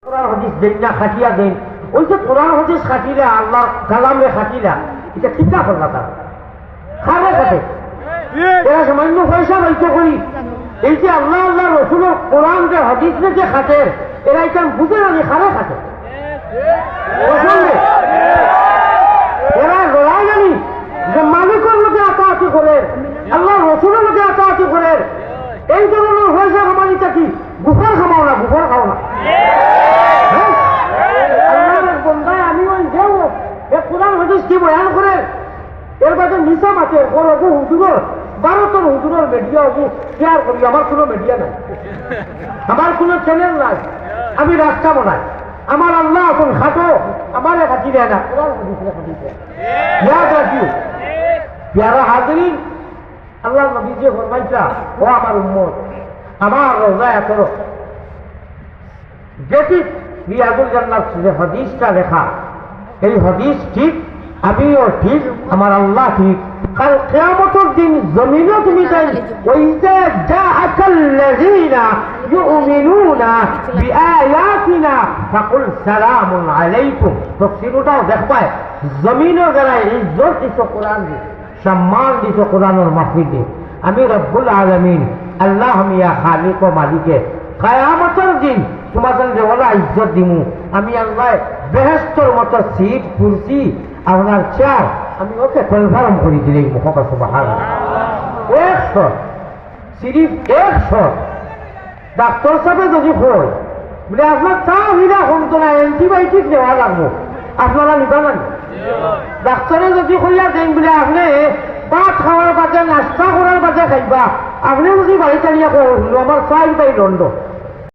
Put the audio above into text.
কোরআন হাদিস দেন না খাটিয়া দেন, ওই যে কোরআন হাদিস খাটিলে আল্লাহ কালামে খাটিলা, এটা কিতা করলা তারা খাবে খাটে এরা সামান্য পয়সা নৈক্য করি। এই যে আল্লাহ আল্লাহ রসুলের কোরআন যে হাদিস যে খাটে, এরা এটা বুঝে না খাবে খাটে, এরা লড়াই জানি যে মালিকের লোকে আতাহাতি করে, আল্লাহ রসুলের লোকে আতাহাতি করে। এই ধরনের পয়সা খামানিটা কি গুফর খামাও না, গুফর খাও না। আমি ওই যাও কোরআন হাদিস কি বয়ান করে, এর বাদে নিশা মাছের বড় হুজুর 12 হুজুরের মিডিয়া শেয়ার করি। আমার কোনো মিডিয়া নাই, আমার কোনো চ্যানেল নাই, আমি রাস্তা বানাই। আমার আল্লাহ এখন খাটো, আমার খাটি দেয় না, কোরআন হাদিসে খাটি দেয়। ইয়াদ রাখিও প্যারা হাজিরিন, আল্লাহ নবী যে ফরমাইছা, ও আমার উম্মত আমার রোজায় করো যেটি রিয়াজুল জান্নাত যে হাদিসটা লেখা, এই হাদিস ঠিক, আমিও ঠিক, আমার আল্লাহ ঠিক। কাল কিয়ামতের দিন জমিনে তুমি তাই ওইযা জাআকাল্লাযীনা ইউমিনুনা বিআয়াতিনা ফাকুল সালামুন আলাইকুম। তাফসীরটাও দেখবাই, জমিনে যারা ইজ্জত দিছো কোরআন দিয়ে, সম্মান দিছো কোরআনের মাহফিলে, আমি রব্বুল আলামিন আল্লাহ মিয়া খালিক ও মালিকে কিয়ামতের দিন তোমাদের দেওয়ালা ইজ্জত দিমু। আমি আল্লাহ বেহেশতর মতো সিট কুরসি আপনার চেয়ার আমি ওকে কনফার্ম করে দিলে মুখকা সুবহানাল্লাহ। 100 সিরিফ 100 ডাক্তার সাহেব যদি হয় বলে আপনার তা হইলা কমতো না, অ্যান্টিবায়োটিক নেওয়া লাগবো, আপনারা নিবা না। ডাক্তারে যদি কইয়া দেন বলে আপনি ভাত খাওয়ার বাজে নাস্তা করার বাজে খাইবা, আপনি যদি বাড়ি চালিয়া আমার চাই বাই দণ্ড